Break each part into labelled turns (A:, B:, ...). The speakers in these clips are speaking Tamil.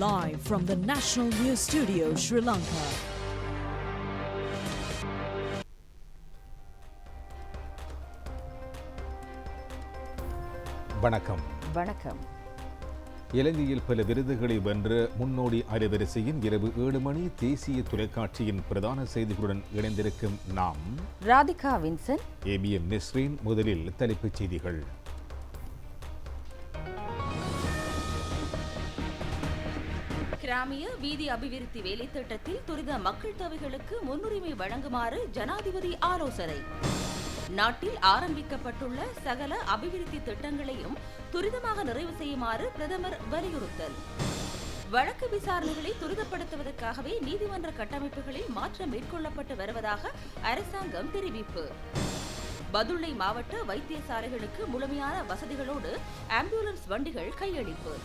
A: live from the National News Studio, Sri Lanka.
B: வணக்கம்.
C: இலங்கையில் பல விருதுகளை வென்ற முன்னோடி அலைவரிசையின் இரவு 7 மணி தேசிய தொலைக்காட்சியின் பிரதான செய்திகளுடன் இணைந்திருக்கும் நாம்
B: ராதிகா வின்சன்,
C: ஏபிஎம் நிஸ்ரீன். முதலில் தலைப்புச் செய்திகள்.
D: கிராமிய வீதி அபிவிருத்தி வேலைத்திட்டத்தில் துரித மக்கள் தேவைகளுக்கு முன்னுரிமை வழங்குமாறு ஜனாதிபதி ஆலோசனை. நாட்டில் ஆரம்பிக்கப்பட்டுள்ள சகல அபிவிருத்தி திட்டங்களையும் துரிதமாக நிறைவு செய்யுமாறு பிரதமர் வலியுறுத்தல். வழக்கு விசாரணைகளை துரிதப்படுத்துவதற்காகவே நீதிமன்ற கட்டமைப்புகளில் மாற்றம் மேற்கொள்ளப்பட்டு வருவதாக அரசாங்கம் தெரிவிப்பு. பதுளை மாவட்ட வைத்தியசாலைகளுக்கு முழுமையான வசதிகளோடு ஆம்புலன்ஸ் வண்டிகள் கையளிப்பு.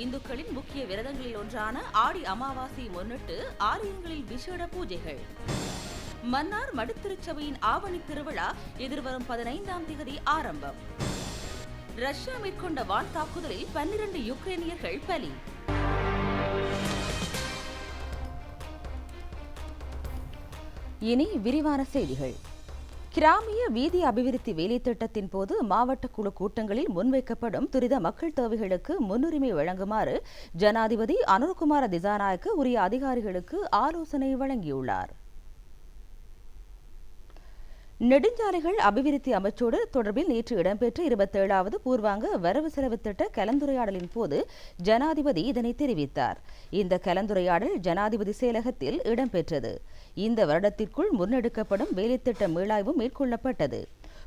D: இந்துக்களின் முக்கிய விரதங்களில் ஒன்றான ஆடி அமாவாசையை முன்னிட்டு ஆலயங்களில் விசேட பூஜைகள். மன்னார் மடுத்திருச்சபையின் ஆவணி திருவிழா எதிர்வரும் 15ஆம் தேதி ஆரம்பம். ரஷ்யா மேற்கொண்ட வான் தாக்குதலில் 12 யுக்ரைனியர்கள் பலி.
B: இனி விரிவான செய்திகள். கிராமிய வீதி அபிவிருத்தி வேலைத்திட்டத்தின் போது மாவட்ட குழு கூட்டங்களில் முன்வைக்கப்படும் துரித மக்கள் தேவைகளுக்கு முன்னுரிமை வழங்குமாறு ஜனாதிபதி அனுரகுமார திசாநாயக்க உரிய அதிகாரிகளுக்கு ஆலோசனை வழங்கியுள்ளார். நெடுஞ்சாலைகள் அபிவிருத்தி அமைச்சோடு தொடர்பில் நேற்று இடம்பெற்ற 27வது பூர்வாங்க வரவு செலவு திட்ட கலந்துரையாடலின் போது ஜனாதிபதி இதனை தெரிவித்தார். இந்த கலந்துரையாடல் ஜனாதிபதி செயலகத்தில் இடம்பெற்றது. இந்த வருடத்திற்குள் முன்னெடுக்கப்படும் வேலைத்திட்ட மீளாய்வு மேற்கொள்ளப்பட்டது.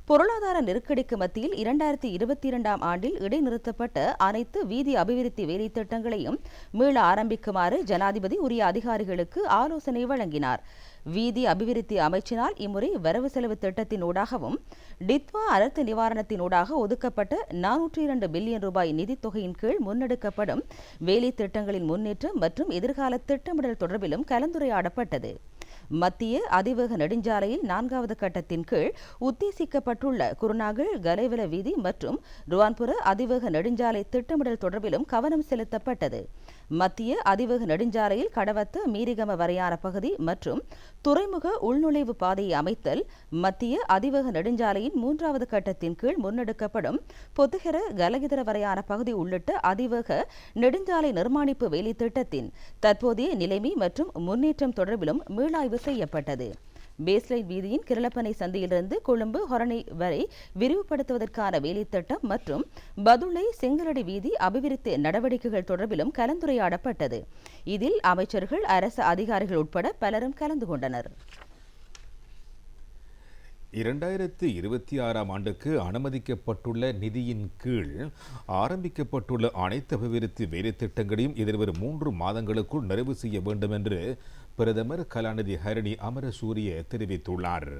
B: பொருளாதார நெருக்கடிக்கு மத்தியில் 2022ஆம் ஆண்டில் இடைநிறுத்தப்பட்ட அனைத்து வீதி அபிவிருத்தி வேலைத்திட்டங்களையும் மீள ஆரம்பிக்குமாறு ஜனாதிபதி உரிய அதிகாரிகளுக்கு ஆலோசனை வழங்கினார். வீதி அபிவிருத்தி அமைச்சினால் இம்முறை வரவு செலவு திட்டத்தினூடாகவும் டித்வா அனர்த்த நிவாரணத்தினூடாக ஒதுக்கப்பட்ட 402 பில்லியன் ரூபாய் நிதித் தொகையின் கீழ் முன்னெடுக்கப்படும் வேலை திட்டங்களின் முன்னேற்றம் மற்றும் எதிர்கால திட்டமிடல் தொடர்பிலும் கலந்துரையாடப்பட்டது. மத்திய அதிவேக நெடுஞ்சாலையில் 4வது கட்டத்தின் கீழ் உத்தேசிக்கப்பட்டுள்ள குருநாகல் கலைவல வீதி மற்றும் ருவான்புர அதிவேக நெடுஞ்சாலை திட்டமிடல் தொடர்பிலும் கவனம் செலுத்தப்பட்டது. மத்திய அதிவேக நெடுஞ்சாலையில் கடவத்த மீரிகம வரையான பகுதி மற்றும் துறைமுக உள்நுழைவு பாதையை அமைத்தல், மத்திய அதிவேக நெடுஞ்சாலையின் 3வது கட்டத்தின் கீழ் முன்னெடுக்கப்படும் பொத்துகர கலகிதர வரையான பகுதி உள்ளிட்ட அதிவேக நெடுஞ்சாலை நிர்மாணிப்பு வேலை திட்டத்தின் தற்போதைய நிலைமை மற்றும் முன்னேற்றம் தொடர்பிலும் மீளாய்வு செய்யப்பட்டது. பேஸ்லைன் வீதியின் கிரளப்பனை சந்தையிலிருந்து கொழும்பு ஹொரணை வரை விரிவுபடுத்துவதற்கான வேலைத்திட்டம் மற்றும் பதுளை செங்கலடி வீதி அபிவிருத்தி நடவடிக்கைகள் தொடர்பிலும் கலந்துரையாடப்பட்டது. இதில் அமைச்சர்கள், அரசு அதிகாரிகள் உட்பட பலரும் கலந்து கொண்டனர்.
C: 2026ஆம் ஆண்டுக்கு அனுமதிக்கப்பட்டுள்ள நிதியின் கீழ் ஆரம்பிக்கப்பட்டுள்ள அனைத்து அபிவிருத்தி வேலைத்திட்டங்களையும் எதிர்வரும் 3 மாதங்களுக்குள் நிறைவு செய்ய வேண்டும் என்று பிரதமர் கலாநிதி ஹரணி அமரசூரிய தெரிவித்துள்ளார்.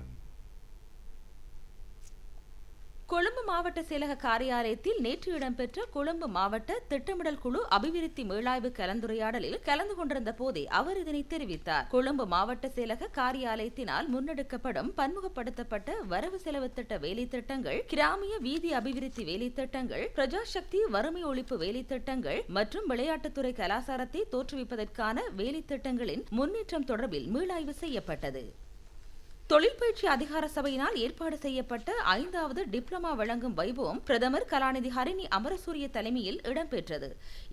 D: கொழும்பு மாவட்ட செயலக காரியாலயத்தில் நேற்று இடம்பெற்ற கொழும்பு மாவட்ட திட்டமிடல் குழு அபிவிருத்தி மீளாய்வு கலந்துரையாடலில் கலந்து கொண்டிருந்த போதே அவர் இதனை தெரிவித்தார். கொழும்பு மாவட்ட செயலக காரியாலயத்தினால் முன்னெடுக்கப்படும் பன்முகப்படுத்தப்பட்ட வரவு செலவு திட்ட வேலை திட்டங்கள், கிராமிய வீதி அபிவிருத்தி வேலை திட்டங்கள், பிரஜாசக்தி வறுமை ஒழிப்பு வேலை திட்டங்கள் மற்றும் விளையாட்டுத்துறை கலாசாரத்தை தோற்றுவிப்பதற்கான வேலை திட்டங்களின் முன்னேற்றம் தொடர்பில் மீளாய்வு செய்யப்பட்டது. தொழிற்பயிற்சி அதிகார சபையினால் ஏற்பாடு செய்யப்பட்ட 5வது டிப்ளமா வழங்கும் வைபவம் பிரதமர் கலாநிதி ஹரிணி அமரசூரிய தலைமையில் இடம்பெற்றது.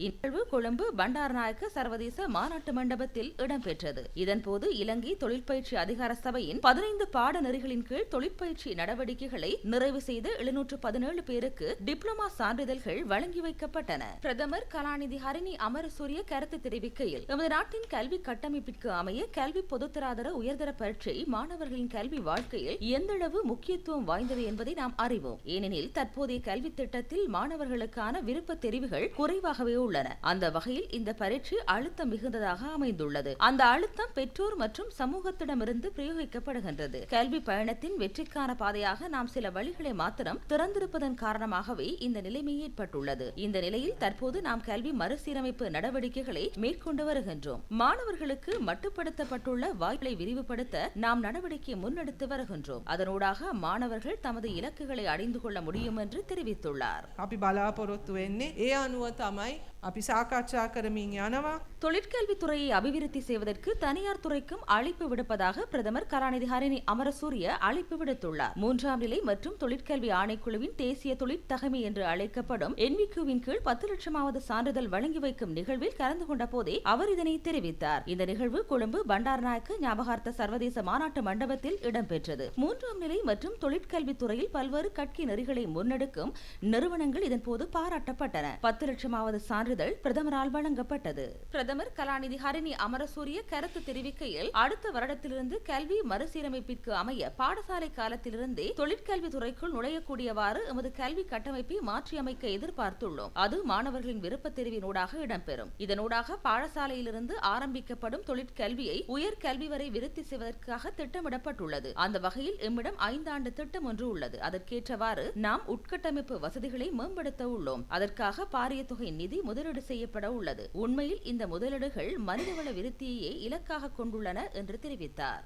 D: இந்நிகழ்வு கொழும்பு பண்டாரநாயக்க சர்வதேச மாநாட்டு மண்டபத்தில் இடம்பெற்றது. இதன்போது இலங்கை தொழிற்பயிற்சி அதிகார சபையின் 15 பாடநெறிகளின் கீழ் தொழிற்பயிற்சி நடவடிக்கைகளை நிறைவு செய்த 717 பேருக்கு டிப்ளமா சான்றிதழ்கள் வழங்கி வைக்கப்பட்டன. பிரதமர் கலாநிதி ஹரிணி அமரசூரிய கருத்து தெரிவிக்கையில், நமது நாட்டின் கல்வி கட்டமைப்பிற்கு அமைய கல்வி பொதுத்தராதர உயர்தர பரீட்சை மாணவர்களின் கல்வி வாழ்க்கையில் எந்தளவு முக்கியத்துவம் வாய்ந்தது என்பதை நாம் அறிவோம். ஏனெனில் தற்போதைய கல்வி திட்டத்தில் மாணவர்களுக்கான விருப்ப தெரிவுகள் குறைவாகவே உள்ளன. அந்த வகையில் இந்த பரீட்சை அழுத்தம் மிகுந்ததாக அமைந்துள்ளது. அந்த அழுத்தம் பெற்றோர் மற்றும் சமூகத்திடமிருந்து பிரயோகிக்கப்படுகின்றது. கல்வி பயணத்தின் வெற்றிக்கான பாதையாக நாம் சில வழிகளை மாத்திரம் திறந்திருப்பதன் காரணமாகவே இந்த நிலைமை ஏற்பட்டுள்ளது. இந்த நிலையில் தற்போது நாம் கல்வி மறுசீரமைப்பு நடவடிக்கைகளை மேற்கொண்டு வருகின்றோம். மாணவர்களுக்கு மட்டுப்படுத்தப்பட்டுள்ள வாய்ப்புகளை விரிவுபடுத்த நாம் நடவடிக்கை முன்னெடுத்து வருகின்றோம். அதனூடாக மாணவர்கள் தமது இலக்குகளை அடைந்து கொள்ள முடியும் என்று தெரிவித்துள்ளார்.
E: අපි බලාපොරොත්තු වෙන්නේ ඒ අනුව තමයි අපි සාකච්ඡා කරමින් යනවා.
D: தொழிற்கல்வித்துறையை அபிவிருத்தி செய்வதற்கு தனியார் துறைக்கும் அழைப்பு விடுப்பதாக பிரதமர் கலாநிதி ஹரிணி அமரசூரிய அழைப்பு விடுத்துள்ளார். 3ஆம் நிலை மற்றும் தொழிற்கல்வி ஆணைக்குழுவின் தேசிய தொழிற்தகைமை என்று அழைக்கப்படும் NVQ-வின் கீழ் 10 லட்சமாவது சான்றிதழ் வழங்கி வைக்கும் நிகழ்வில் கலந்து கொண்ட போதே அவர் இதனை தெரிவித்தார். இந்த நிகழ்வு கொழும்பு பண்டாரநாயக்க ஞாபகார்த்த சர்வதேச மாநாட்டு மண்டபத்தில் இடம்பெற்றது. 3ஆம் நிலை மற்றும் தொழிற்கல்வித்துறையில் பல்வேறு கட்கி நெறிகளை முன்னெடுக்கும் நிறுவனங்கள் இதன்போது பாராட்டப்பட்டன. 10 லட்சமாவது சான்றிதழ் பிரதமரால் வழங்கப்பட்டது. பிரதமர் கலாநிதி ஹரிணி அமரசூரிய கருத்து தெரிவிக்கையில், அடுத்த வருடத்திலிருந்து கல்வி மறுசீரமைப்பிற்கு அமைய பாடசாலை காலத்திலிருந்தே தொழிற்கல்வி துறைக்குள் நுழையக்கூடியவாறு எமது கல்வி கட்டமைப்பை மாற்றியமைக்க எதிர்பார்த்துள்ளோம். அது மாணவர்களின் விருப்ப தெரிவினூடாக இடம்பெறும். இதனூடாக பாடசாலையிலிருந்து ஆரம்பிக்கப்படும் தொழிற்கல்வியை உயர்கல்வி வரை விருத்தி செய்வதற்காக திட்டமிடப்பட்டுள்ளது. அந்த வகையில் எம்மிடம் 5 ஆண்டு திட்டம் ஒன்று உள்ளது. அதற்கேற்றவாறு நாம் உட்கட்டமைப்பு வசதிகளை மேம்படுத்த உள்ளோம். அதற்காக பாரிய தொகை நிதி முதலீடு செய்யப்பட உள்ளது. உண்மையில் இந்த முதலீடுகள் மனிதவள விருத்தியையே இலக்காக கொண்டுள்ளன என்று தெரிவித்தார்.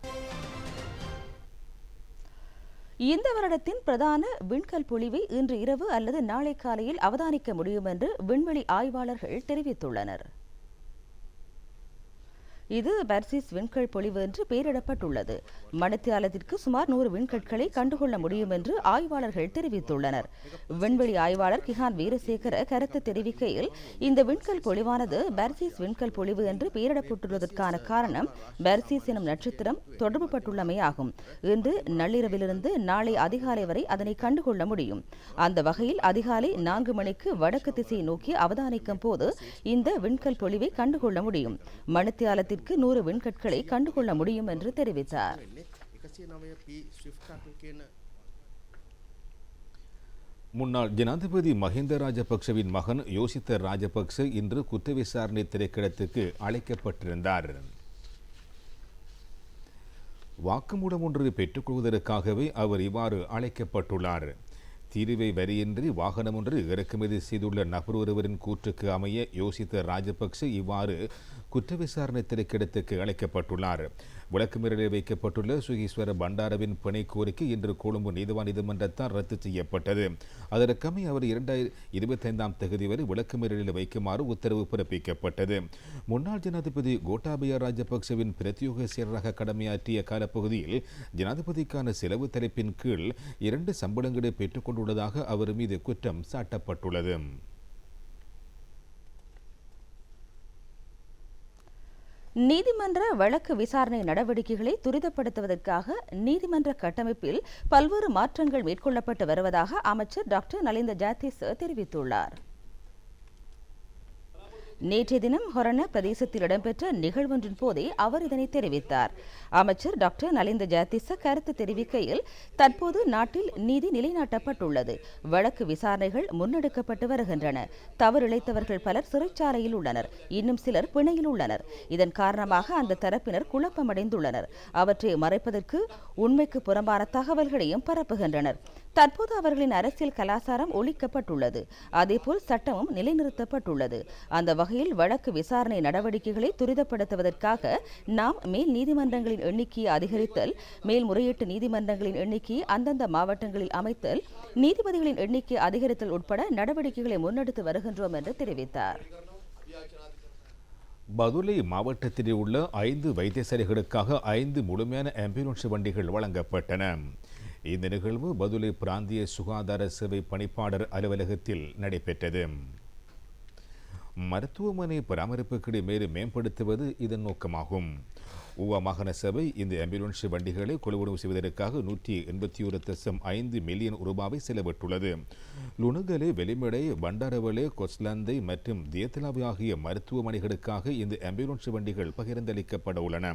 B: இந்த வருடத்தின் பிரதான விண்கல் பொழிவை இன்று இரவு அல்லது நாளை காலையில் அவதானிக்க முடியும் என்று விண்வெளி ஆய்வாளர்கள் தெரிவித்துள்ளனர். இது பர்சிஸ் விண்கல் பொழிவு என்று பெயரிடப்பட்டுள்ளது. மணித்தியாலத்திற்கு சுமார் 100 விண்கற்களை கண்டுகொள்ள முடியும் என்று ஆய்வாளர்கள் தெரிவித்துள்ளனர். விண்வெளி ஆய்வாளர் கிஹான் வீரசேகர கருத்து தெரிவிக்கையில், இந்த விண்கல் பொழிவானது பர்சிஸ் விண்கல் பொழிவு என்று பெயரிடப்பட்டுள்ளதற்கான காரணம் பர்சிஸ் எனும் நட்சத்திரம் தொடர்புபட்டுள்ளமையாகும். இன்று நள்ளிரவிலிருந்து நாளை அதிகாலை வரை அதனை கண்டுகொள்ள முடியும். அந்த வகையில் அதிகாலை 4 மணிக்கு வடக்கு திசையை நோக்கி அவதானிக்கும் போது இந்த விண்கல் பொழிவை கண்டுகொள்ள முடியும். மணித்தியாலத்திற்கு 100 விண்கற்களை கண்டுகொள்ள முடியும் என்று தெரிவித்தார்.
C: முன்னாள் ஜனாதிபதி மஹிந்த ராஜபக்சவின் மகன் யோசித்த ராஜபக்ச இன்று குற்ற விசாரணை திணைக்களத்துக்கு அழைக்கப்பட்டிருந்தார். வாக்குமூலம் ஒன்று பெற்றுக்கொள்வதற்காகவே அவர் இவ்வாறு அழைக்கப்பட்டுள்ளார். தீர்வை வரியின்றி வாகனம் ஒன்று இறக்குமதி செய்துள்ள நபர் ஒருவரின் கூற்றுக்கு அமைய யோசித்த ராஜபக்ச இவ்வாறு குற்ற விசாரணை திணைக்களத்துக்கு அழைக்கப்பட்டுள்ளார். விளக்குமறியலில் வைக்கப்பட்டுள்ள சுகீஸ்வர பண்டாரவின் பிணை கோரிக்கை இன்று கொழும்பு நீதிவான் நீதிமன்றத்தால் ரத்து செய்யப்பட்டது. அதற்கமை அவர் 2025ஆம் தேதி வரை விளக்குமறியலில் வைக்குமாறு உத்தரவு பிறப்பிக்கப்பட்டது. முன்னாள் ஜனாதிபதி கோட்டாபய ராஜபக்சவின் பிரத்யோக செயலராக கடமையாற்றிய காலப்பகுதியில் ஜனாதிபதிக்கான செலவு தலைப்பின் கீழ் 2 சம்பளங்களை பெற்றுக்கொண்டுள்ளதாக அவர் மீது குற்றம் சாட்டப்பட்டுள்ளது.
B: நீதிமன்ற வழக்கு விசாரணை நடவடிக்கைகளை துரிதப்படுத்துவதற்காக நீதிமன்ற கட்டமைப்பில் பல்வேறு மாற்றங்கள் மேற்கொள்ளப்பட்டு வருவதாக அமைச்சர் டாக்டர் நலிந்த ஜாத்திச தெரிவித்துள்ளார். நேற்றைய தினம் ஹொரண பிரதேசத்தில் இடம்பெற்ற நிகழ்வொன்றின் போதே அவர் இதனை தெரிவித்தார். அமைச்சர் டாக்டர் நலிந்த ஜாத்திச கருத்து தெரிவிக்கையில், தற்போது நாட்டில் நீதி நிலைநாட்டப்பட்டுள்ளது. வழக்கு விசாரணைகள் முன்னெடுக்கப்பட்டு வருகின்றன. தவறிழைத்தவர்கள் பலர் சிறைச்சாலையில் உள்ளனர். இன்னும் சிலர் பிணையில் உள்ளனர். இதன் காரணமாக அந்த தரப்பினர் குழப்பமடைந்துள்ளனர். அவற்றை மறைப்பதற்கு உண்மைக்கு புறம்பான தகவல்களையும் பரப்புகின்றனர். தற்போது அவர்களின் அரசியல் கலாச்சாரம் ஒழிக்கப்பட்டுள்ளது. அதேபோல் சட்டமும் நிலைநிறுத்தப்பட்டுள்ளது. அந்த வகையில் வழக்கு விசாரணை நடவடிக்கைகளை துரிதப்படுத்துவதற்காக நாம் மேல் நீதிமன்றங்களின் எண்ணிக்கையை அதிகரித்தல், மேல்முறையீட்டு நீதிமன்றங்களின் எண்ணிக்கையை அந்தந்த மாவட்டங்களில் அமைத்தல், நீதிபதிகளின் எண்ணிக்கையை அதிகரித்தல் உட்பட நடவடிக்கைகளை முன்னெடுத்து வருகின்றோம் என்று தெரிவித்தார்.
C: பதுளை மாவட்டத்தில் உள்ள 5 வைத்தியசாலைகளுக்காக 5 முழுமையான ஆம்புலன்ஸ் வண்டிகள் வழங்கப்பட்டன. இந்த நிகழ்வு பதுளை பிராந்திய சுகாதார சேவை பணிப்பாளர் அலுவலகத்தில் நடைபெற்றது. மருத்துவமனை பராமரிப்புகளை மேலும் மேம்படுத்துவது இதன் நோக்கமாகும். ஊவா மாகாண சபை இந்த ஆம்புலன்ஸ் வண்டிகளை கொள்வனவு செய்வதற்காக 181.5 மில்லியன் ரூபாவை செலவிட்டுள்ளது. லுணுகலே, வெலிமடை, பண்டாரவளே, கொஸ்லந்தை மற்றும் தியத்தலாவை ஆகிய மருத்துவமனைகளுக்காக இந்த ஆம்புலன்ஸ் வண்டிகள் பகிர்ந்தளிக்கப்பட உள்ளன.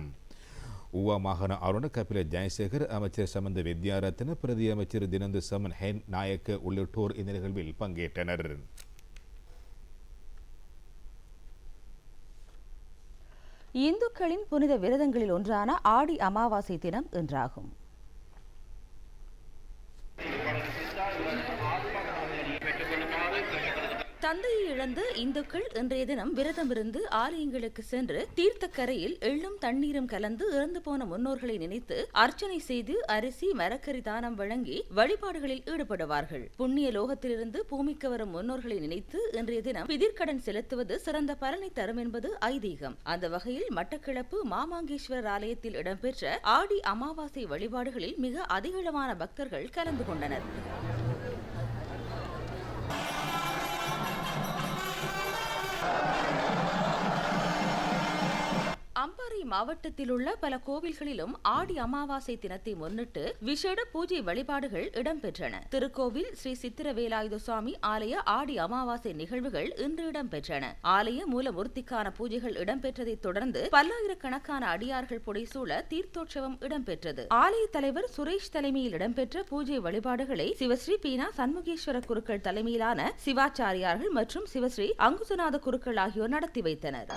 C: ஊவா மாகாண ஆளுநர் கபில ஜெயசேகர், அமைச்சர் சமந்த வித்யாரத்ன, பிரதி அமைச்சர் தினந்து சமன் ஹென் நாயக்க உள்ளிட்டோர் இந்த நிகழ்வில் பங்கேற்றனர்.
B: இந்துக்களின் புனித விரதங்களில் ஒன்றான ஆடி அமாவாசை தினம் இன்றாகும்.
D: தந்தையை இழந்த இந்துக்கள் இன்றைய தினம் விரதமிருந்து ஆலயங்களுக்கு சென்று தீர்த்தக்கரையில் எள்ளும் தண்ணீரும் கலந்து இறந்து போன முன்னோர்களை நினைத்து அர்ச்சனை செய்து அரிசி மரக்கறி தானம் வழங்கி வழிபாடுகளில் ஈடுபடுவார்கள். புண்ணிய லோகத்திலிருந்து பூமிக்கு வரும் முன்னோர்களை நினைத்து இன்றைய தினம் பிதிர்க்கடன் செலுத்துவது சிறந்த பலனை தரும் என்பது ஐதீகம். அந்த வகையில் மட்டக்களப்பு மாமாங்கேஸ்வரர் ஆலயத்தில் இடம்பெற்ற ஆடி அமாவாசை வழிபாடுகளில் மிக அதிகளவான பக்தர்கள் கலந்து கொண்டனர். அம்பாறை மாவட்டத்தில் உள்ள பல கோவில்களிலும் ஆடி அமாவாசை தினத்தை முன்னிட்டு விசேட பூஜை வழிபாடுகள் இடம்பெற்றன. திருக்கோவில் ஸ்ரீ சித்திரவேலாயுத சுவாமி ஆலய ஆடி அமாவாசை நிகழ்வுகள் இன்று இடம்பெற்றன. ஆலய மூலமூர்த்திக்கான பூஜைகள் இடம்பெற்றதைத் தொடர்ந்து பல்லாயிரக்கணக்கான அடியார்கள் புடைசூழ தீர்த்தோற்சவம் இடம்பெற்றது. ஆலய தலைவர் சுரேஷ் தலைமையில் இடம்பெற்ற பூஜை வழிபாடுகளை சிவஸ்ரீ பீனா சண்முகேஸ்வர குருக்கள் தலைமையிலான சிவாச்சாரியார்கள் மற்றும் சிவஸ்ரீ அங்குசநாத குருக்கள் ஆகியோர் நடத்தி வைத்தனர்.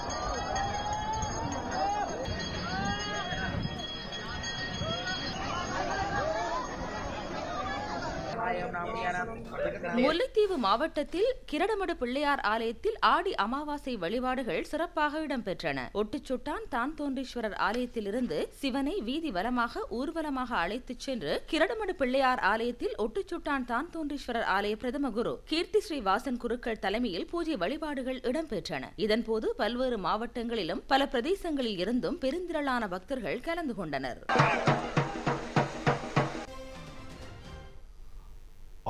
D: முல்லைத்தீவு மாவட்டத்தில் கிரடமடு பிள்ளையார் ஆலயத்தில் ஆடி அமாவாசை வழிபாடுகள் சிறப்பாக இடம்பெற்றன. ஒட்டுச்சுட்டான் தான்தோன்றீஸ்வரர் ஆலயத்தில் இருந்து சிவனை வீதி வலமாக ஊர்வலமாக அழைத்துச் சென்று கிரடமடு பிள்ளையார் ஆலயத்தில் ஒட்டுச்சுட்டான் தான்தோன்றீஸ்வரர் ஆலய பிரதம குரு கீர்த்தி ஸ்ரீ வாசன் குருக்கள் தலைமையில் பூஜை வழிபாடுகள் இடம்பெற்றன. இதன்போது பல்வேறு மாவட்டங்களிலும் பல பிரதேசங்களில் இருந்தும் பெருந்திரளான பக்தர்கள் கலந்து கொண்டனர்.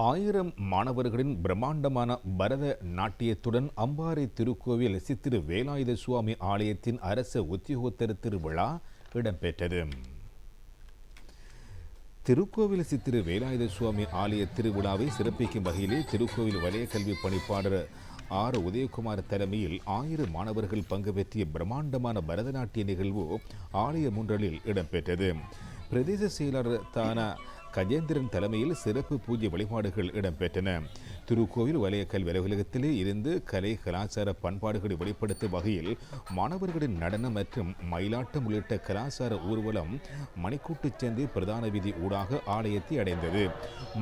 C: 1000 மாணவர்களின் பிரம்மாண்டமான பரத நாட்டியத்துடன் அம்பாறை திருக்கோவில் சித்திரு வேலாயுத சுவாமி ஆலயத்தின் அரச உத்தியோகத்தர் திருவிழா இடம்பெற்றது. திருக்கோவில் சித்திரு வேலாயுத சுவாமி ஆலய திருவிழாவை சிறப்பிக்கும் வகையிலே திருக்கோவில் வலய கல்வி பணிப்பாளர் ஆர் உதயகுமார் தலைமையில் 1000 மாணவர்கள் பங்கு பெற்றிய பிரம்மாண்டமான பரதநாட்டிய நிகழ்வு ஆலய முன்றலில் இடம்பெற்றது. பிரதேச செயலாளர் தான கஜேந்திரன் தலைமையில் சிறப்பு பூஜை வழிபாடுகள் இடம்பெற்றன. திருக்கோவில் வலய கல்வி அலுவலகத்திலே இருந்து கலை கலாச்சார பண்பாடுகளை வெளிப்படுத்தும் வகையில் மாணவர்களின் நடனம் மற்றும் மயிலாட்டம் உள்ளிட்ட கலாச்சார ஊர்வலம் மணிக்கூட்டுச் சந்தை பிரதான வீதி ஊடாக ஆலயத்தை அடைந்தது.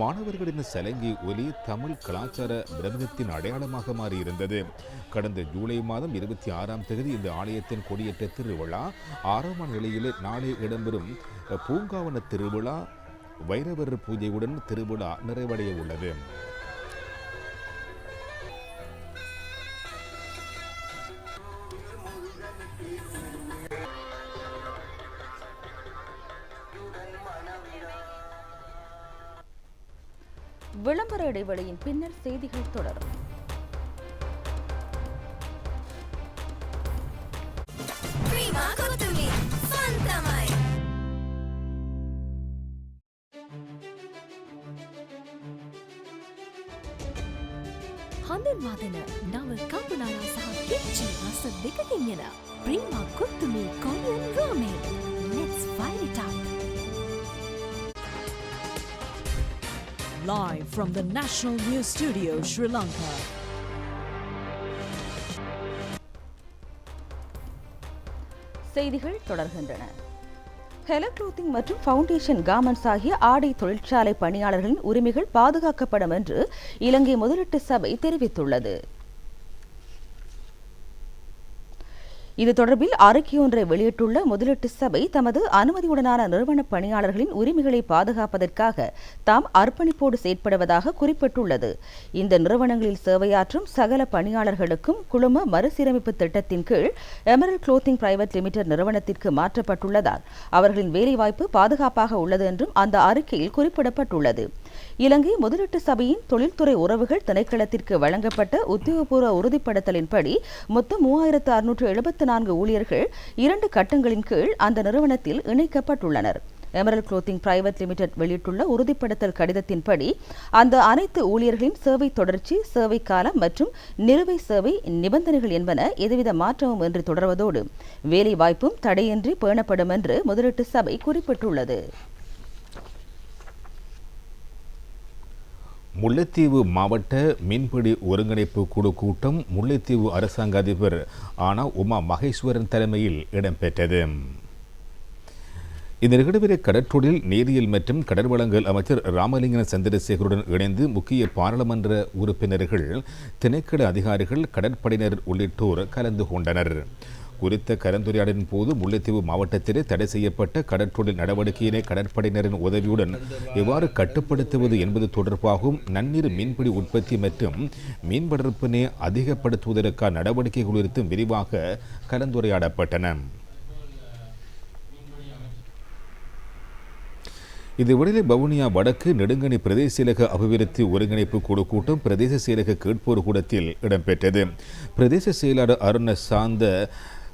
C: மாணவர்களின் சலங்கை ஒலி தமிழ் கலாச்சார பிரமிதத்தின் அடையாளமாக மாறியிருந்தது. கடந்த ஜூலை மாதம் 26ஆம் தேதி இந்த ஆலயத்தின் கொடியேற்ற திருவிழா 6ஆம் நிலையில் நாளை இடம்பெறும் பூங்காவன திருவிழா வைரவர் பூஜையுடன் திருவிழா நிறைவடைய உள்ளது.
B: விளம்பர இடைவெளியின் பின்னர் செய்திகள் தொடரும்.
A: හඳුන්වාදන නව කපුනාරා සහ කිච්චි රස දෙකකින් එන ප්‍රීමා කොත්තුමේ Korean ramen. Let's fire it up. Live from the National News Studio, Sri Lanka.
B: செய்திகள் தொடர்கின்றன. ஹெலோ க்ளோத்திங் மற்றும் ஃபவுண்டேஷன் கார்மெண்ட்ஸ் ஆகிய ஆடை தொழிற்சாலை பணியாளர்களின் உரிமைகள் பாதுகாக்கப்படும் என்று இலங்கை முதலீட்டு சபை தெரிவித்துள்ளது. இது தொடர்பில் அறிக்கையொன்றை வெளியிட்டுள்ள முதலீட்டு சபை தமது அனுமதியுடனான நிறுவன பணியாளர்களின் உரிமைகளை பாதுகாப்பதற்காக தாம் அர்ப்பணிப்போடு செயற்படுவதாக குறிப்பிட்டுள்ளது. இந்த நிறுவனங்களில் சேவையாற்றும் சகல பணியாளர்களுக்கும் குழும மறுசீரமைப்பு திட்டத்தின் கீழ் எமரல் க்ளோத்திங் பிரைவேட் லிமிடெட் நிறுவனத்திற்கு மாற்றப்பட்டுள்ளதால் அவர்களின் வேலைவாய்ப்பு பாதுகாப்பாக உள்ளது என்றும் அந்த அறிக்கையில் குறிப்பிடப்பட்டுள்ளது. இலங்கை முதலீட்டு சபையின் தொழில்துறை உறவுகள் திணைக்களத்திற்கு வழங்கப்பட்ட உத்தியோகபூர்வ உறுதிப்படுத்தலின்படி மொத்தம் 3674 ஊழியர்கள் 2 கட்டங்களின் கீழ் அந்த நிறுவனத்தில் இணைக்கப்பட்டுள்ளனர். எமரல் க்ளோத்திங் பிரைவேட் லிமிடெட் வெளியிட்டுள்ள உறுதிப்படுத்தல் கடிதத்தின்படி அந்த அனைத்து ஊழியர்களின் சேவை தொடர்ச்சி, சேவை காலம் மற்றும் நிலுவை சேவை நிபந்தனைகள் என்பன எதுவித மாற்றமும் இன்றி தொடர்வதோடு வேலை வாய்ப்பும் தடையின்றி பேணப்படும் என்று முதலீட்டு சபை குறிப்பிட்டுள்ளது.
C: முல்லைத்தீவு மாவட்ட மீன்பிடி ஒருங்கிணைப்பு குழு கூட்டம் முல்லைத்தீவு அரசாங்க அதிபர் ஆனா உமா மகேஸ்வரன் தலைமையில் இடம்பெற்றது. இந்த நிகழ்விலே கடற்றொழில் நீரியல் மற்றும் கடற்வளங்கள் அமைச்சர் ராமலிங்கன சந்திரசேகருடன் இணைந்து முக்கிய பாராளுமன்ற உறுப்பினர்கள், திணைக்கள அதிகாரிகள், கடற்படையினர் உள்ளிட்டோர் கலந்து கொண்டனர். குறித்த கலந்துரையாடலின் போது முல்லைத்தீவு மாவட்டத்திலே தடை செய்யப்பட்ட கடற்றொழில் நடவடிக்கையினை கடற்படையினரின் உதவியுடன் எவ்வாறு கட்டுப்படுத்துவது என்பது தொடர்பாகவும் நன்னீர் மீன்பிடி உற்பத்தி மற்றும் மீன் வளர்ப்பினை அதிகப்படுத்துவதற்கான நடவடிக்கைகள் குறித்தும் விரிவாக கலந்துரையாடப்பட்டன. இதுவரையிலே வவுனியா வடக்கு நெடுங்கணி பிரதேச செயலக அபிவிருத்தி ஒருங்கிணைப்பு குழு கூட்டம் பிரதேச செயலக கேட்போர் கூடத்தில் இடம்பெற்றது. பிரதேச செயலாளர் அருண சாந்த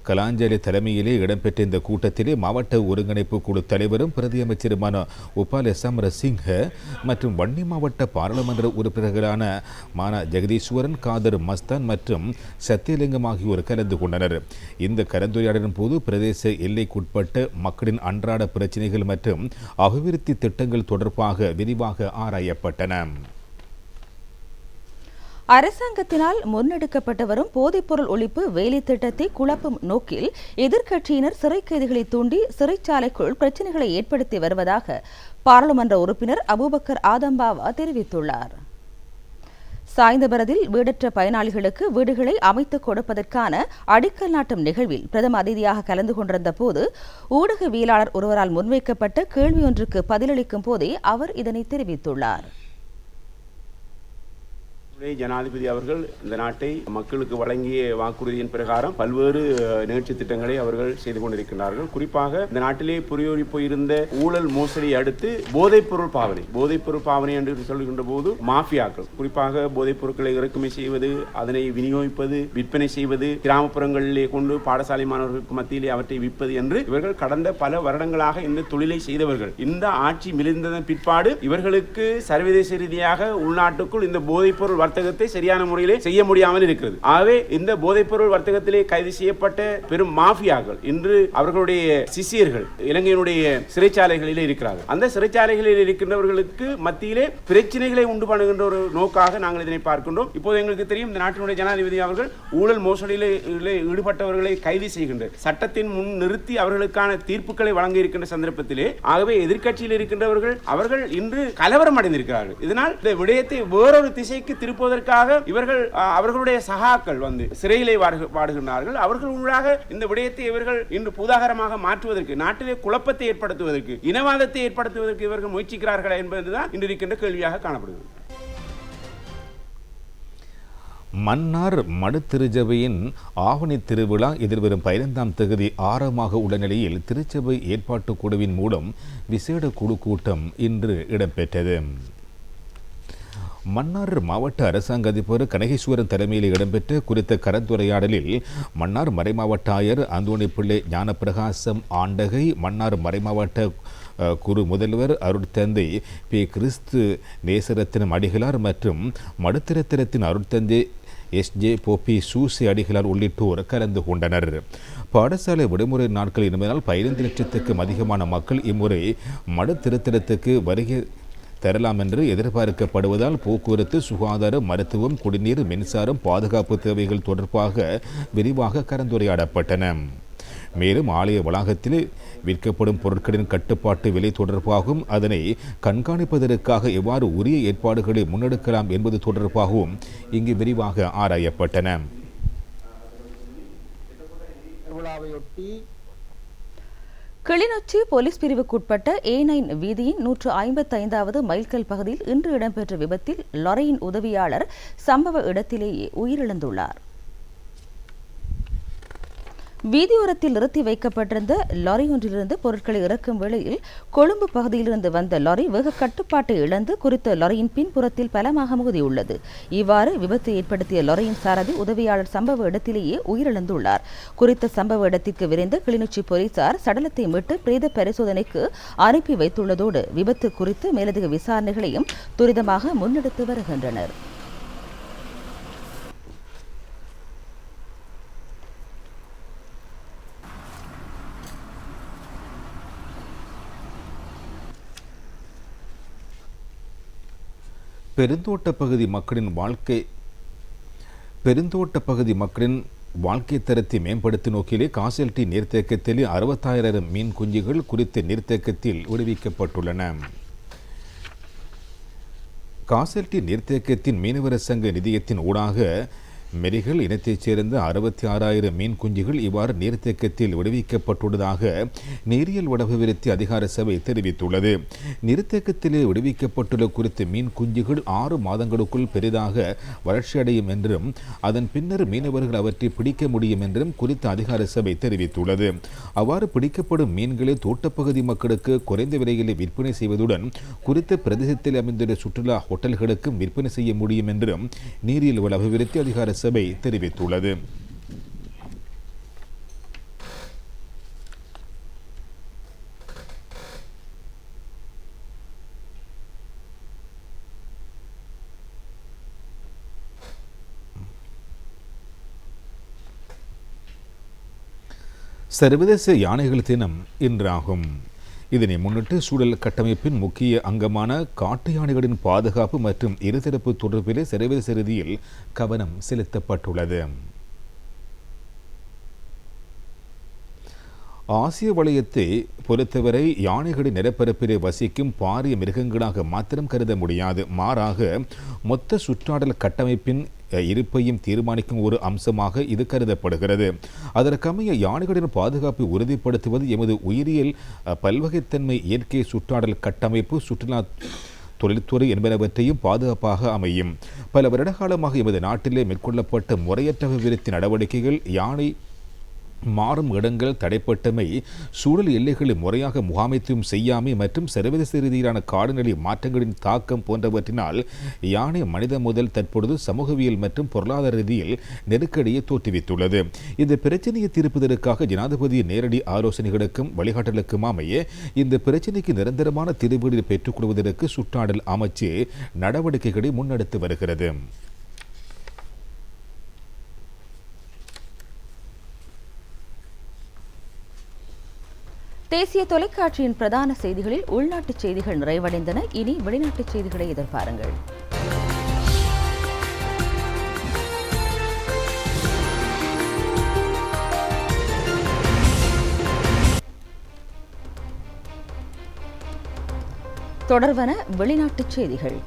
C: கலாஞ்சலி தலைமையிலே இடம்பெற்ற இந்த கூட்டத்திலே மாவட்ட ஒருங்கிணைப்பு குழு தலைவரும் பிரதியமைச்சருமான உபால சமரசிங்க மற்றும் வன்னி மாவட்ட பாராளுமன்ற உறுப்பினர்களான மானா ஜெகதீஸ்வரன், காதர் மஸ்தான் மற்றும் சத்தியலிங்கம் ஆகியோர் கலந்து கொண்டனர். இந்த கலந்துரையாடலின் போது பிரதேச எல்லைக்குட்பட்ட மக்களின் அன்றாட பிரச்சினைகள் மற்றும் அபிவிருத்தி திட்டங்கள் தொடர்பாக விரிவாக ஆராயப்பட்டன.
B: அரசாங்கத்தினால் முன்னெடுக்கப்பட்டு வரும் போதைப்பொருள் ஒழிப்பு வேலை திட்டத்தை குழப்பும் நோக்கில் எதிர்க்கட்சியினர் சிறை கைதிகளை தூண்டி சிறைச்சாலைக்குள் பிரச்சினைகளை ஏற்படுத்தி வருவதாக பாராளுமன்ற உறுப்பினர் அபூபக்கர் ஆதம்பாவா தெரிவித்துள்ளார். சாய்ந்தபரதில் வீடற்ற பயனாளிகளுக்கு வீடுகளை அமைத்துக் கொடுப்பதற்கான அடிக்கல் நாட்டும் நிகழ்வில் பிரதம அதிதியாக கலந்து கொண்டிருந்த போது ஊடகவியலாளர் ஒருவரால் முன்வைக்கப்பட்ட கேள்வி ஒன்றுக்கு பதிலளிக்கும் போதே அவர் இதனை தெரிவித்துள்ளார்.
F: ஜனாதிபதி அவர்கள் இந்த நாட்டை மக்களுக்கு வழங்கிய வாக்குறுதியின் பிரகாரம் பல்வேறு நிகழ்ச்சி திட்டங்களை அவர்கள் செய்து கொண்டிருக்கிறார்கள். குறிப்பாக இந்த நாட்டிலே புரியோறி போயிருந்த ஊழல் மோசடியை அடுத்து போதைப்பொருள் பாவனை என்று சொல்கின்ற போது மாஃபியாக்கள், குறிப்பாக போதைப் பொருட்களை இறக்குமதி செய்வது, அதனை விநியோகிப்பது, விற்பனை செய்வது, கிராமப்புறங்களிலே கொண்டு பாடசாலை மாணவர்களுக்கு மத்தியிலே அவற்றை விற்பது என்று இவர்கள் கடந்த பல வருடங்களாக இந்த தொழிலை செய்தவர்கள். இந்த ஆட்சி மிளிர்ந்ததன் பிற்பாடு இவர்களுக்கு சர்வதேச ரீதியாக உள்நாட்டுக்குள் இந்த போதைப்பொருள் வர்த்தகத்தை சரியான முறையிலே செய்ய முடியாமல் இருக்கிறது. ஆகவே இந்த போதைப்பொருள் வர்த்தகத்திலே கைது செய்யப்பட்ட பெரும் மாஃபியாக்கள் இன்று அவர்களுடைய சிசியர்கள் இலங்கையினுடைய சிறைச்சாலைகளிலே இருக்கிறார்கள். அந்த சிறைச்சாலைகளில் இருக்கின்றவர்களுக்கு மத்தியிலே பிரச்சனைகளை உண்டு பண்ணுகின்ற ஒரு நோக்காக நாங்கள் இதனை பார்க்கின்றோம். இப்போது எங்களுக்கு தெரியும், இந்த நாட்டினுடைய ஜனாதிபதி அவர்கள் ஊழல் மோசடியிலே ஈடுபட்டவர்களை கைது செய்கின்ற சட்டத்தின் முன் நிறுத்தி அவர்களுக்கான தீர்ப்புகளை வழங்க இருக்கின்ற சந்தர்ப்பத்திலே ஆகவே எதிர்க்கட்சியில் இருக்கின்றவர்கள் அவர்கள் இன்று கலவரம் அடைந்திருக்கிறார்கள். இதனால் இந்த விடயத்தை வேறொரு திசைக்கு திருப்ப இவர்கள் அவர்களுடைய சகாக்கள் வந்து சிறையிலே வாடுகின்றார்கள். அவர்கள் உள்ளாக இந்த விடயத்தை இவர்கள் இன்று பூதாகரமாக மாற்றுவதற்கு, நாட்டிலே குழப்பத்தை ஏற்படுத்துவதற்கு, இனவாதத்தை ஏற்படுத்துவதற்கு இவர்கள் முயற்சிக்கிறார்கள் என்பதுதான் இன்று இருக்கின்ற கேள்வியாக காணப்படுகிறது.
C: மன்னார் மடுத்திருச்சபையின் ஆவணி திருவிழா எதிர்வரும் 15ஆம் தேதி ஆரம்பமாக உள்ள நிலையில் திருச்சபை ஏற்பாட்டு குழுவின் மூலம் விசேட குழு கூட்டம் இன்று இடம்பெற்றது. மன்னார் மாவட்ட அரசாங்க அதிபர் கனகேஸ்வரன் தலைமையில் இடம்பெற்ற குறித்த கலந்துரையாடலில் மன்னார் மறைமாவட்ட ஆயர் அந்தோணி பிள்ளை ஞானப்பிரகாசம் ஆண்டகை, மன்னார் மறைமாவட்ட குரு முதல்வர் அருட்தந்தை பி. கிறிஸ்து நேசரத்தினம் அடிகளார் மற்றும் மடுத்திரத்திரத்தின் அருட்தந்தை எஸ்.ஜே. போப்பி சூசி அடிகளார் உள்ளிட்டோர் கலந்து கொண்டனர். பாடசாலை விடுமுறை நாட்கள் என்பதால் 15 லட்சத்துக்கும் அதிகமான மக்கள் இம்முறை மடுத்திருத்திரத்துக்கு வருகை தரலாம் என்று எதிர்பார்க்கப்படுவதால் போக்குவரத்து, சுகாதாரம், மருத்துவம், குடிநீர், மின்சாரம், பாதுகாப்பு தேவைகள் தொடர்பாக விரிவாக கலந்துரையாடப்பட்டன. மேலும் ஆலய வளாகத்தில் விற்கப்படும் பொருட்களின் கட்டுப்பாட்டு விலை தொடர்பாகவும் அதனை கண்காணிப்பதற்காக எவ்வாறு உரிய ஏற்பாடுகளை முன்னெடுக்கலாம் என்பது தொடர்பாகவும் இங்கு விரிவாக ஆராயப்பட்டன.
B: கிளிநொச்சி போலீஸ் பிரிவுக்குட்பட்ட A9 வீதியின் 155வது மைல்கல் பகுதியில் இன்று இடம்பெற்ற விபத்தில் லாரியின் உதவியாளர் சம்பவ இடத்திலேயே உயிரிழந்துள்ளார். வீதியோரத்தில் நிறுத்தி வைக்கப்பட்டிருந்த லாரி ஒன்றிலிருந்து பொருட்களை இறக்கும் வேளையில் கொழும்பு பகுதியிலிருந்து வந்த லாரி வேக கட்டுப்பாட்டை இழந்து குறித்த லாரியின் பின்புறத்தில் பலமாக மோதியுள்ளது. இவ்வாறு விபத்து ஏற்படுத்திய லாரியின் சாரதி உதவியாளர் சம்பவ இடத்திலேயே உயிரிழந்துள்ளார். குறித்த சம்பவ இடத்திற்கு விரைந்த கிளிநொச்சி போலீசார் சடலத்தை மீட்டு பிரேத பரிசோதனைக்கு அனுப்பி வைத்துள்ளதோடு விபத்து குறித்து மேலதிக விசாரணைகளையும் துரிதமாக முன்னெடுத்து வருகின்றனர்.
C: பெருந்தோட்ட பகுதி மக்களின் வாழ்க்கை தரத்தை மேம்படுத்தும் நோக்கிலே காசல்டி நீர்த்தேக்கத்தில் 60,000 மீன் குஞ்சுகள் குறித்த நீர்த்தேக்கத்தில் விடுவிக்கப்பட்டுள்ளன. காசல்டி நீர்த்தேக்கத்தின் மீனவர சங்க நிதியத்தின் ஊடாக மெரிகள் இனத்தைச் சேர்ந்த 66,000 மீன் குஞ்சுகள் இவ்வாறு நீர்த்தேக்கத்தில் விடுவிக்கப்பட்டுள்ளதாக நீரியல் வடஅபிவிருத்தி அதிகார சபை தெரிவித்துள்ளது. நீர்த்தேக்கத்திலே விடுவிக்கப்பட்டுள்ள குறித்த மீன் குஞ்சுகள் 6 மாதங்களுக்குள் பெரிதாக வளர்ச்சியடையும் என்றும் அதன் பின்னர் மீனவர்கள் அவற்றை பிடிக்க முடியும் என்றும் குறித்த அதிகார சபை தெரிவித்துள்ளது. அவ்வாறு பிடிக்கப்படும் மீன்களை தோட்டப்பகுதி மக்களுக்கு குறைந்த விலையில் விற்பனை செய்வதுடன் குறித்த பிரதேசத்தில் அமைந்துள்ள சுற்றுலா ஹோட்டல்களுக்கும் விற்பனை செய்ய முடியும் என்றும் நீரியல் வள அபிவிருத்தி அதிகார சபை தெரிவித்துள்ளது. சர்வதேச யானைகள் தினம் இன்றாகும். இதனை முன்னிட்டு சூழல் கட்டமைப்பின் முக்கிய அங்கமான காட்டு யானைகளின் பாதுகாப்பு மற்றும் இருதரப்பு தொடர்பிலே சர்வதேச ரீதியில் கவனம் செலுத்தப்பட்டுள்ளது. ஆசிய வலயத்தை பொறுத்தவரை யானைகளின் நிலப்பரப்பிலே வசிக்கும் பாரிய மிருகங்களாக மாத்திரம் கருத முடியாது. மாறாக மொத்த சுற்றாடல் கட்டமைப்பின் இருப்பையும் தீர்மானிக்கும் ஒரு அம்சமாக இது கருதப்படுகிறது. அதற்கமைய யானைகளின் பாதுகாப்பை உறுதிப்படுத்துவது எமது உயிரியல் பல்வகைத்தன்மை, இயற்கை சுற்றாடல் கட்டமைப்பு, சுற்றுலா தொழில்துறை என்பனவற்றையும் பாதுகாப்பாக அமையும். பல வருடகாலமாக எமது நாட்டிலே மேற்கொள்ளப்பட்ட முறையற்ற அபிவிருத்தி நடவடிக்கைகள், யானை மாறும் இடங்கள் தடைப்பட்டமை, சூழல் எல்லைகளை முறையாக முகாமைத்துவம் செய்யாமை மற்றும் சர்வதேச ரீதியிலான காலநிலை மாற்றங்களின் தாக்கம் போன்றவற்றினால் யானை மனித முதல் தற்பொழுது சமூகவியல் மற்றும் பொருளாதார ரீதியில் நெருக்கடியை தோற்றுவித்துள்ளது. இந்த பிரச்சனையை தீர்ப்பதற்காக ஜனாதிபதியின் நேரடி ஆலோசனைகளுக்கும் வழிகாட்டலுக்கும் அமைய இந்த பிரச்சனைக்கு நிரந்தரமான தீர்வுகளை பெற்றுக்கொள்வதற்கு சுற்றாடல் அமைச்சு நடவடிக்கைகளை முன்னெடுத்து வருகிறது.
B: தேசிய தொலைக்காட்சியின் பிரதான செய்திகளில் உள்நாட்டுச் செய்திகள் நிறைவடைந்தன. இனி வெளிநாட்டுச் செய்திகளை எதிர்பாருங்கள். தொடர்வன வெளிநாட்டுச் செய்திகள்.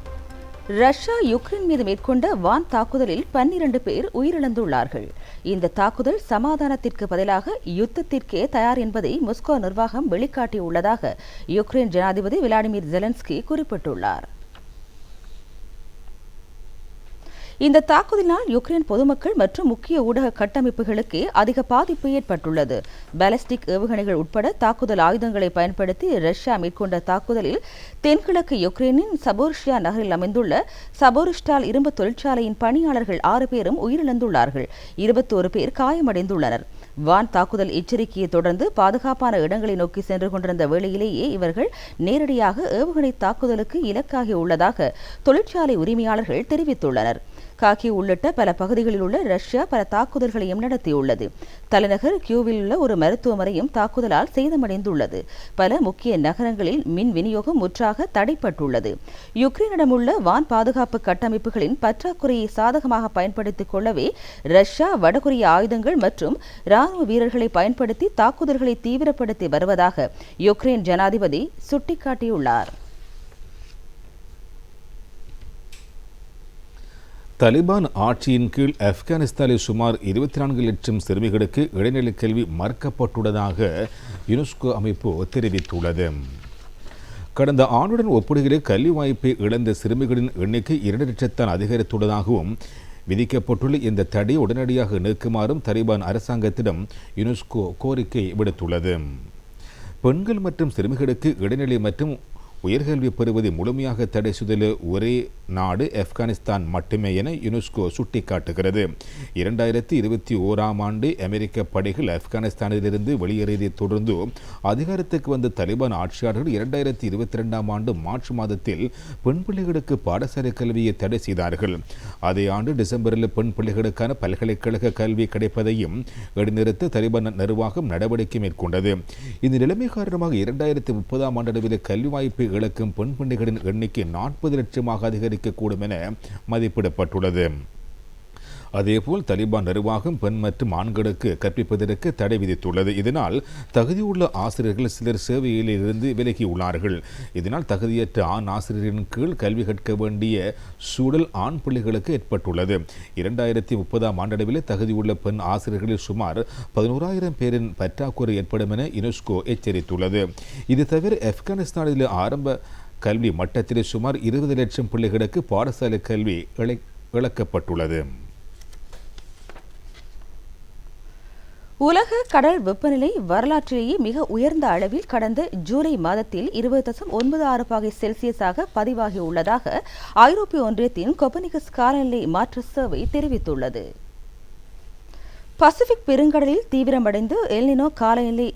B: ரஷ்யா யுக்ரைன் மீது மேற்கொண்ட வான் தாக்குதலில் 12 பேர் உயிரிழந்துள்ளார்கள். இந்த தாக்குதல் சமாதானத்திற்கு பதிலாக யுத்தத்திற்கே தயார் என்பதை மாஸ்கோ நிர்வாகம் வெளிக்காட்டியுள்ளதாக யுக்ரைன் ஜனாதிபதி விளாடிமிர் ஜெலன்ஸ்கி குறிப்பிட்டுள்ளார். இந்த தாக்குதலினால் யுக்ரைன் பொதுமக்கள் மற்றும் முக்கிய ஊடக கட்டமைப்புகளுக்கு அதிக பாதிப்பு ஏற்பட்டுள்ளது. பாலிஸ்டிக் ஏவுகணைகள் உட்பட தாக்குதல் ஆயுதங்களை பயன்படுத்தி ரஷ்யா மேற்கொண்ட தாக்குதலில் தென்கிழக்கு யுக்ரைனின் சபோரிஷியா நகரில் அமைந்துள்ள சபோரிஸ்டால் இரும்பு தொழிற்சாலையின் பணியாளர்கள் 6 பேரும் உயிரிழந்துள்ளார்கள். 21 பேர் காயமடைந்துள்ளனர். வான் தாக்குதல் எச்சரிக்கையை தொடர்ந்து பாதுகாப்பான இடங்களை நோக்கி சென்று கொண்டிருந்த வேளையிலேயே இவர்கள் நேரடியாக ஏவுகணை தாக்குதலுக்கு இலக்காகி உள்ளதாக தொழிற்சாலை உரிமையாளர்கள் தெரிவித்துள்ளனர். காக்கி உள்ளிட்ட பல பகுதிகளில் உள்ள ரஷ்யா பல தாக்குதல்களையும் நடத்தியுள்ளது. தலைநகர் கியூவில் உள்ள ஒரு மருத்துவமனையும் தாக்குதலால் சேதமடைந்துள்ளது. பல முக்கிய நகரங்களில் மின் விநியோகம் முற்றாக தடைப்பட்டுள்ளது. யுக்ரைனிடம் உள்ள வான் பாதுகாப்பு கட்டமைப்புகளின் பற்றாக்குறையை சாதகமாக பயன்படுத்திக் கொள்ளவே ரஷ்யா வடகொரிய ஆயுதங்கள் மற்றும் ராணுவ வீரர்களை பயன்படுத்தி தாக்குதல்களை தீவிரப்படுத்தி வருவதாக யுக்ரைன் ஜனாதிபதி சுட்டிக்காட்டியுள்ளார்.
C: தலிபான் ஆட்சியின் கீழ் ஆப்கானிஸ்தானில் சுமார் 24 லட்சம் சிறுமிகளுக்கு இடைநிலை கல்வி மறுக்கப்பட்டுள்ளதாக யுனெஸ்கோ அமைப்பு தெரிவித்துள்ளது. கடந்த ஆண்டுடன் ஒப்பிடுகையில் கல்வி வாய்ப்பை இழந்த சிறுமிகளின் எண்ணிக்கை 2 லட்சத்தால் அதிகரித்துள்ளதாகவும் விதிக்கப்பட்டுள்ள இந்த தடையை உடனடியாக நீக்குமாறும் தலிபான் அரசாங்கத்திடம் யுனெஸ்கோ கோரிக்கை விடுத்துள்ளது. பெண்கள் மற்றும் சிறுமிகளுக்கு இடைநிலை மற்றும் உயர்கல்வி பெறுவதை முழுமையாக தடை செய்துள்ள ஒரே நாடு ஆப்கானிஸ்தான் மட்டுமே என யுனெஸ்கோ சுட்டிக்காட்டுகிறது. 2021ஆம் ஆண்டு அமெரிக்க படைகள் ஆப்கானிஸ்தானிலிருந்து வெளியேறியதை தொடர்ந்து அதிகாரத்துக்கு வந்த தலிபான் ஆட்சியாளர்கள் 2022ஆம் ஆண்டு மார்ச் மாதத்தில் பெண் பிள்ளைகளுக்கு பாடசாலை கல்வியை தடை செய்தார்கள். அதே ஆண்டு டிசம்பரில் பெண் பிள்ளைகளுக்கான பல்கலைக்கழக கல்வி கிடைப்பதையும் இடைநிறுத்த தலிபான் நிர்வாகம் நடவடிக்கை மேற்கொண்டது. இந்த நிலைமை காரணமாக 2030ஆம் ஆண்டளவில் கல்வி வாய்ப்பை இழக்கும் பெண் பிள்ளைகளின் எண்ணிக்கை 40 லட்சமாக அதிகரிக்கக்கூடும் என மதிப்பிடப்பட்டுள்ளது. அதேபோல் தலிபான் நிர்வாகம் பெண் மற்றும் ஆண்களுக்கு கற்பிப்பதற்கு தடை விதித்துள்ளது. இதனால் தகுதியுள்ள ஆசிரியர்கள் சிலர் சேவையில் இருந்து விலகியுள்ளார்கள். இதனால் தகுதியற்ற ஆண் ஆசிரியரின் கீழ் கல்வி கற்க வேண்டிய சூழல் ஆண் பிள்ளைகளுக்கு ஏற்பட்டுள்ளது. 2030ஆம் ஆண்டளவில் தகுதியுள்ள பெண் ஆசிரியர்களில் சுமார் 11,000 பேரின் பற்றாக்குறை ஏற்படும் என யுனெஸ்கோ எச்சரித்துள்ளது. இது தவிர ஆப்கானிஸ்தானில் ஆரம்ப கல்வி மட்டத்தில் சுமார் 20 லட்சம் பிள்ளைகளுக்கு பாடசாலை கல்வி இழக்கப்பட்டுள்ளது.
B: உலக கடல் வெப்பநிலை வரலாற்றிலேயே மிக உயர்ந்த அளவில் கடந்த ஜூலை மாதத்தில் 20.96 பாகை செல்சியஸாக பதிவாகியுள்ளதாக ஐரோப்பிய ஒன்றியத்தின் கோப்பர்னிகஸ் காலநிலை மாற்ற சேவை தெரிவித்துள்ளது. பசிபிக் பெருங்கடலில் தீவிரமடைந்து எல்னினோ காலநிலை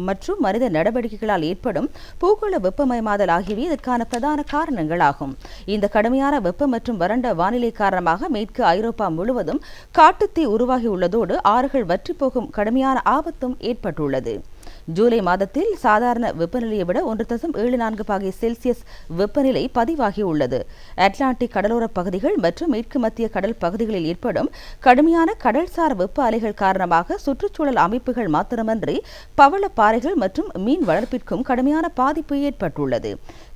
B: மற்றும் மனித நடவடிக்கைகளால் ஏற்படும் பூகோள வெப்பமயமாதல் ஆகியவை இதற்கான பிரதான காரணங்களாகும். இந்த கடுமையான வெப்ப மற்றும் வறண்ட வானிலை காரணமாக மேற்கு ஐரோப்பா முழுவதும் காட்டுத்தீ உருவாகியுள்ளதோடு ஆறுகள் வற்றிப்போகும் கடுமையான ஆபத்தும் ஏற்பட்டுள்ளது. ஜூலை மாதத்தில் சாதாரண வெப்பநிலையை விட 1.74 பாகை செல்சியஸ் வெப்பநிலை பதிவாகியுள்ளது. அட்லாண்டிக் கடலோர பகுதிகள் மற்றும் மேற்கு மத்திய கடல் பகுதிகளில் ஏற்படும் கடுமையான கடல்சார் வெப்ப அலைகள் காரணமாக சுற்றுச்சூழல் அமைப்புகள் மாத்திரமன்றி பவள பாறைகள் மற்றும் மீன் வளர்ப்பிற்கும் கடுமையான பாதிப்பு ஏற்பட்டுள்ளது.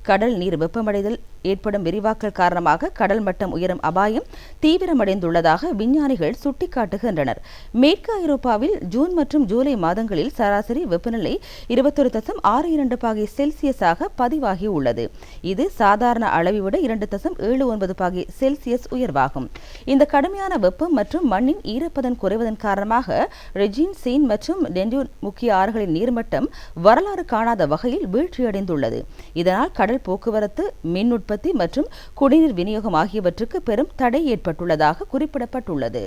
B: கடல் நீர் வெப்பமடைதல் ஏற்படும் விரிவாக்கல் காரணமாக கடல் மட்டம் உயரும் அபாயம் தீவிரமடைந்துள்ளதாக விஞ்ஞானிகள் சுட்டிக்காட்டுகின்றனர். மேற்கு ஐரோப்பாவில் ஜூன் மற்றும் ஜூலை மாதங்களில் சராசரி வெப்பநிலை 21.62 பாகை செல்சியஸாக பதிவாகியுள்ளது. இது சாதாரண அளவை விட 2.79 பாகை செல்சியஸ் உயர்வாகும். இந்த கடுமையான வெப்பம் மற்றும் மண்ணின் ஈரப்பதன் குறைவதன் காரணமாக ரெஜின், சீன் மற்றும் டென்யூன் முக்கிய ஆறுகளின் நீர்மட்டம் வரலாறு காணாத வகையில் வீழ்ச்சியடைந்துள்ளது. இதனால் கடல் போக்குவரத்து, மின் உற்பத்தி மற்றும் குடிநீர் விநியோகம் ஆகியவற்றுக்கு பெரும் தடை ஏற்பட்டுள்ளதாக குறிப்பிடப்பட்டுள்ளது.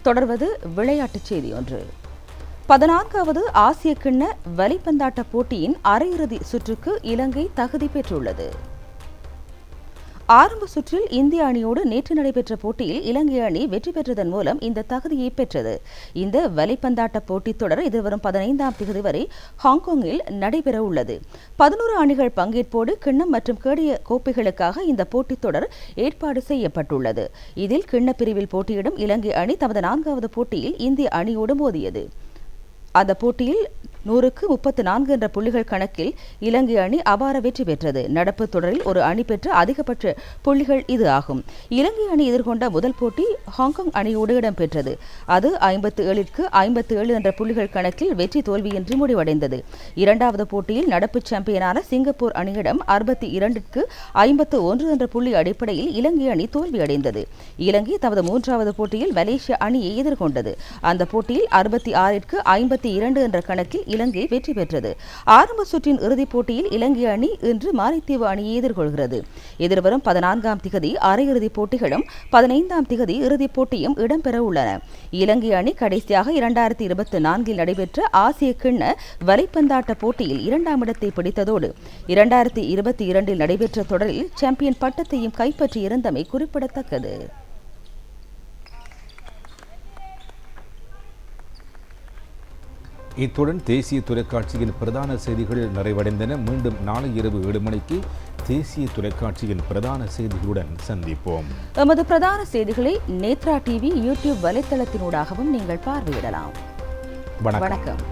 B: தொடர்வது விளையாட்டுச் செய்தி ஒன்று. 14வது ஆசிய கிண்ண வலைப்பந்தாட்ட போட்டியின் அரையிறுதி சுற்றுக்கு இலங்கை தகுதி பெற்றுள்ளது. ஆரம்ப சுற்றில் இந்திய அணியோடு நேற்று நடைபெற்ற போட்டியில் இலங்கை அணி வெற்றி பெற்றதன் மூலம் இந்த தகுதியை பெற்றது. இந்த வலைப்பந்தாட்ட போட்டித் தொடர் எதிர்வரும் 15ஆம் தேதி வரை ஹாங்காங்கில் நடைபெற உள்ளது. 11 அணிகள் பங்கேற்போடு கிண்ணம் மற்றும் கேடய கோப்பைகளுக்காக இந்த போட்டித் தொடர் ஏற்பாடு செய்யப்பட்டுள்ளது. இதில் கிண்ண பிரிவில் போட்டியிடும் இலங்கை அணி தமது 4வது போட்டியில் இந்திய அணியோடு மோதியது. அந்த போட்டியில் 100க்கு 34 என்ற புள்ளிகள் கணக்கில் இலங்கை அணி அபார வெற்றி பெற்றது. நடப்பு தொடரில் ஒரு அணி பெற்ற அதிகபட்ச புள்ளிகள் இது ஆகும். இலங்கை அணி எதிர்கொண்ட முதல் போட்டி ஹாங்காங் அணியோடு இடம்பெற்றது. அது 57க்கு 57 என்ற புள்ளிகள் கணக்கில் வெற்றி தோல்வியின்றி முடிவடைந்தது. இரண்டாவது போட்டியில் நடப்பு சாம்பியனான சிங்கப்பூர் அணியிடம் 62க்கு 51 என்ற புள்ளி அடிப்படையில் இலங்கை அணி தோல்வியடைந்தது. இலங்கை தமது 3வது போட்டியில் மலேசிய அணியை எதிர்கொண்டது. அந்த போட்டியில் 66க்கு 52 என்ற கணக்கில் இலங்கை வெற்றி பெற்றது. ஆரம்ப சுற்றின் இறுதிப் போட்டியில் இலங்கை அணி இன்று மாலைத்தீவு அணியை எதிர்கொள்கிறது. எதிர்வரும் 14ஆம் திகதி அரையிறுதிப் போட்டிகளும் 15ஆம் திகதி இறுதிப் போட்டியும் இடம்பெற உள்ளன. இலங்கை அணி கடைசியாக 2024 நடைபெற்ற ஆசிய கிண்ண வலைப்பந்தாட்ட போட்டியில் 2ஆம் இடத்தை பிடித்ததோடு 2022 நடைபெற்ற தொடரில் சாம்பியன் பட்டத்தையும் கைப்பற்றியிருந்தமை குறிப்பிடத்தக்கது.
C: இத்துடன் தேசிய தொலைக்காட்சியின் பிரதான செய்திகள் நிறைவடைந்தன. மீண்டும் நாளை இரவு 7 மணிக்கு தேசிய தொலைக்காட்சியின் பிரதான செய்திகளுடன் சந்திப்போம்.
B: எமது பிரதான செய்திகளை நேத்ரா டிவி யூடியூப் வலைத்தளத்தினூடாகவும் நீங்கள் பார்வையிடலாம். வணக்கம்.